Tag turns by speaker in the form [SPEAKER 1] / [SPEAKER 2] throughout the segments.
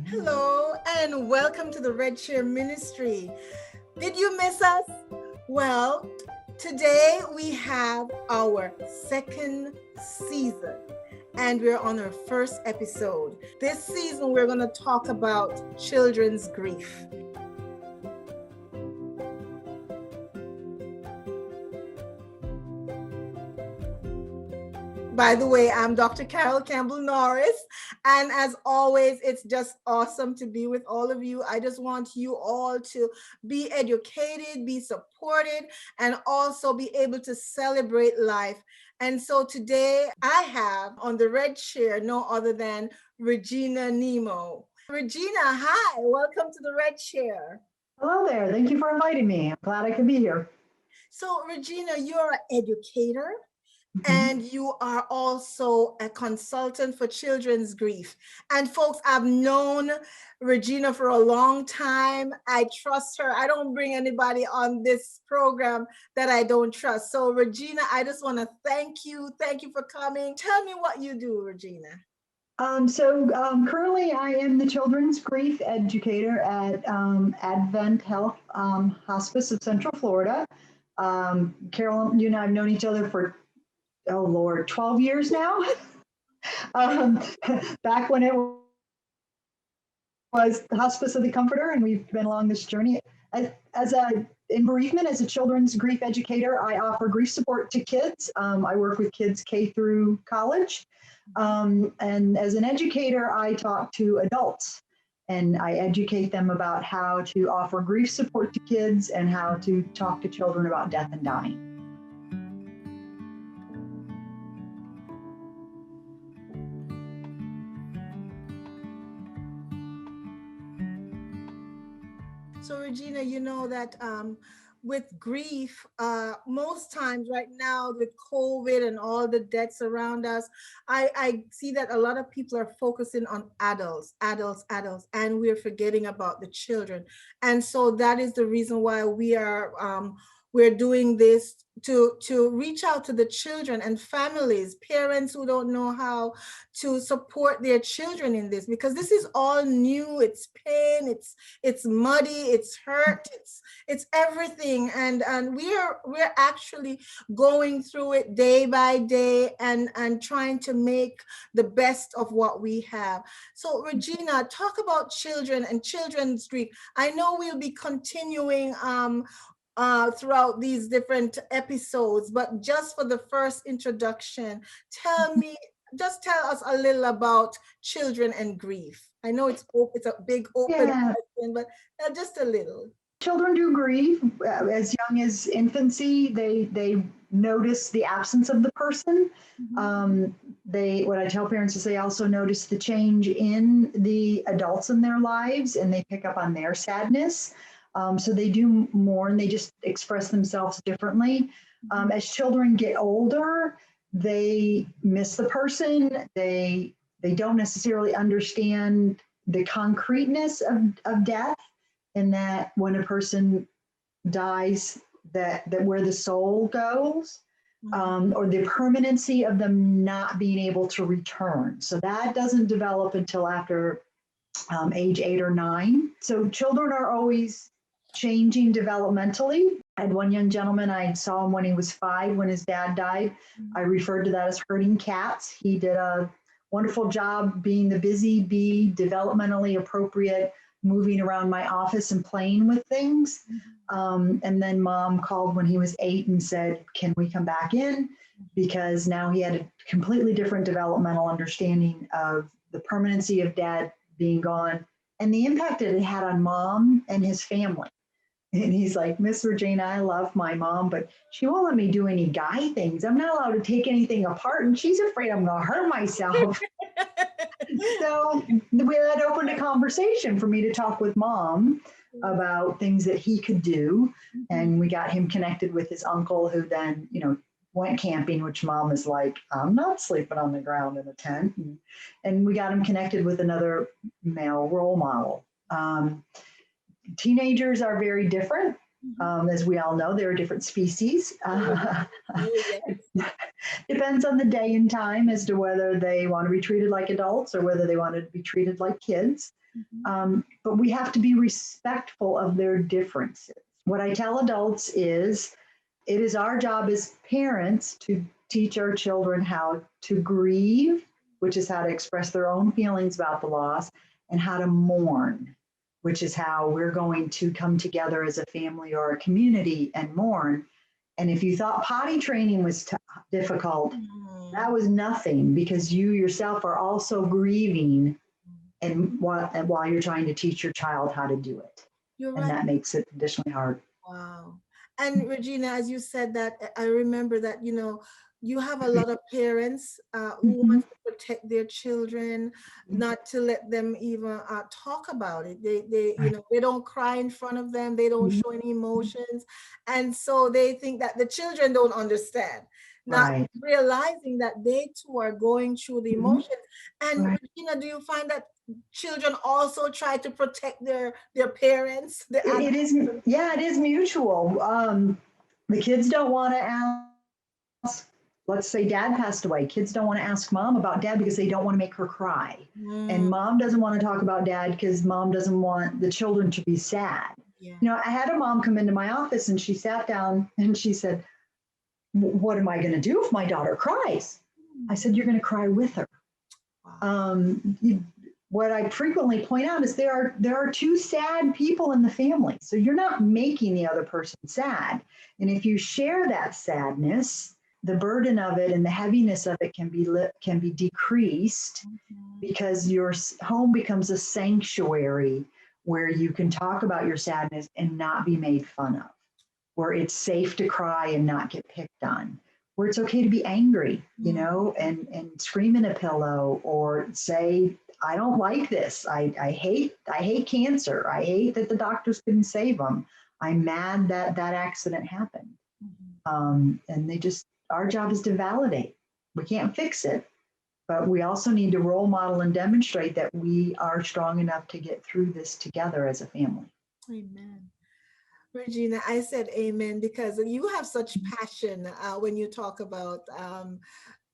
[SPEAKER 1] Hello, and welcome to the Red Chair Ministry. Did you miss us? Well, today we have our second season, and we're on our first episode. This season, we're going to talk about children's grief. By the way, I'm Dr. Carol Campbell-Norris, and as always, it's just awesome to be with all of you. I just want you all to be educated, be supported, and also be able to celebrate life. And so today I have on the red chair no other than Regina Nimmo. Regina, hi, welcome to the red chair.
[SPEAKER 2] Hello there. Thank you for inviting me. I'm glad I could be here.
[SPEAKER 1] So Regina, you're an educator. And you are also a consultant for children's grief. And folks, I've known Regina for a long time. I trust her. I don't bring anybody on this program that I don't trust. So Regina, I just want to thank you. Thank you for coming. Tell me what you do, Regina.
[SPEAKER 2] Currently I am the children's grief educator at Advent Health Hospice of Central Florida. Carol, you and I have known each other for 12 years now. Back when it was the Hospice of the Comforter, and we've been along this journey. In bereavement, as a children's grief educator, I offer grief support to kids. I work with kids K through college. And as an educator, I talk to adults and I educate them about how to offer grief support to kids and how to talk to children about death and dying.
[SPEAKER 1] So Regina, you know that with grief, most times right now with COVID and all the deaths around us, I see that a lot of people are focusing on adults, and we're forgetting about the children. And so that is the reason why we're doing this to reach out to the children and families, parents who don't know how to support their children in this, because this is all new. It's pain, it's muddy, it's hurt, it's everything, and we're actually going through it day by day and trying to make the best of what we have. So Regina, talk about children and children's grief. I know we'll be continuing throughout these different episodes, but just for the first introduction, just tell us a little about children and grief. I know it's a big open question, but just a little.
[SPEAKER 2] Children do grieve as young as infancy. They notice the absence of the person. What I tell parents is they also notice the change in the adults in their lives, and they pick up on their sadness. So they do more, and they just express themselves differently. As children get older, they miss the person. They don't necessarily understand the concreteness of death, and that when a person dies, that where the soul goes, or the permanency of them not being able to return. So that doesn't develop until after age 8 or 9. So children are always changing developmentally. I had one young gentleman, I saw him when he was 5 when his dad died. I referred to that as herding cats. He did a wonderful job being the busy bee, developmentally appropriate, moving around my office and playing with things. And then mom called when he was 8 and said, can we come back in? Because now he had a completely different developmental understanding of the permanency of dad being gone and the impact that it had on mom and his family. And he's like, Miss Regina, I love my mom, but she won't let me do any guy things. I'm not allowed to take anything apart, and she's afraid I'm going to hurt myself. So that opened a conversation for me to talk with mom about things that he could do. And we got him connected with his uncle, who then, went camping, which mom is like, I'm not sleeping on the ground in a tent. And we got him connected with another male role model. Teenagers are very different. As we all know, there are different species.
[SPEAKER 1] Oh, yes.
[SPEAKER 2] Depends on the day and time as to whether they want to be treated like adults or whether they want to be treated like kids. But we have to be respectful of their differences. What I tell adults is it is our job as parents to teach our children how to grieve, which is how to express their own feelings about the loss, and how to mourn, which is how we're going to come together as a family or a community and mourn. And if you thought potty training was difficult, that was nothing, because you yourself are also grieving and while you're trying to teach your child how to do it.
[SPEAKER 1] You're
[SPEAKER 2] And
[SPEAKER 1] right.
[SPEAKER 2] that makes it additionally hard.
[SPEAKER 1] Wow. And Regina, as you said that, I remember that, you have a lot of parents who want to protect their children, not to let them even talk about it. They don't cry in front of them. They don't show any emotions. And so they think that the children don't understand, not
[SPEAKER 2] Right.
[SPEAKER 1] realizing that they too are going through the emotions. And Regina, do you find that children also try to protect their parents?
[SPEAKER 2] It is, yeah, it is mutual. The kids don't want to ask, let's say dad passed away. Kids don't want to ask mom about dad because they don't want to make her cry. And mom doesn't want to talk about dad because mom doesn't want the children to be sad.
[SPEAKER 1] Yeah.
[SPEAKER 2] I had a mom come into my office and she sat down and she said, what am I going to do if my daughter cries? I said, you're going to cry with her.
[SPEAKER 1] Wow.
[SPEAKER 2] What I frequently point out is there are two sad people in the family. So you're not making the other person sad. And if you share that sadness, the burden of it and the heaviness of it can be decreased, because your home becomes a sanctuary where you can talk about your sadness and not be made fun of, where it's safe to cry and not get picked on, where it's okay to be angry, and scream in a pillow or say, I don't like this. I hate cancer. I hate that the doctors couldn't save them. I'm mad that accident happened. And our job is to validate. We can't fix it, but we also need to role model and demonstrate that we are strong enough to get through this together as a family.
[SPEAKER 1] Amen. Regina, I said amen because you have such passion when you talk about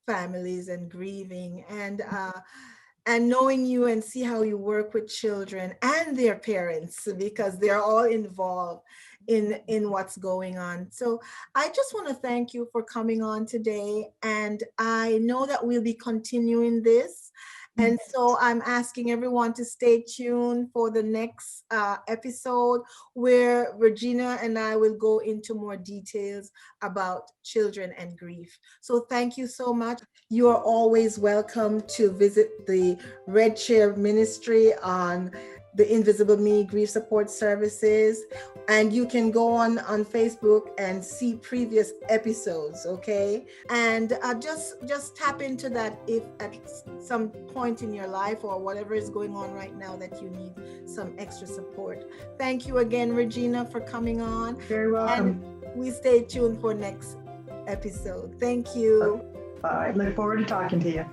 [SPEAKER 1] families and grieving, and knowing you and see how you work with children and their parents, because they're all involved in what's going on. So I just want to thank you for coming on today, and I know that we'll be continuing this. And so I'm asking everyone to stay tuned for the next episode, where Regina and I will go into more details about children and grief. So thank you so much. You are always welcome to visit the Red Chair Ministry on the Invisible Me Grief Support Services, and you can go on Facebook and see previous episodes, okay? And just tap into that if at some point in your life or whatever is going on right now that you need some extra support. Thank you again, Regina, for coming on.
[SPEAKER 2] Very welcome.
[SPEAKER 1] And we stay tuned for next episode. Thank you.
[SPEAKER 2] I look forward to talking to you.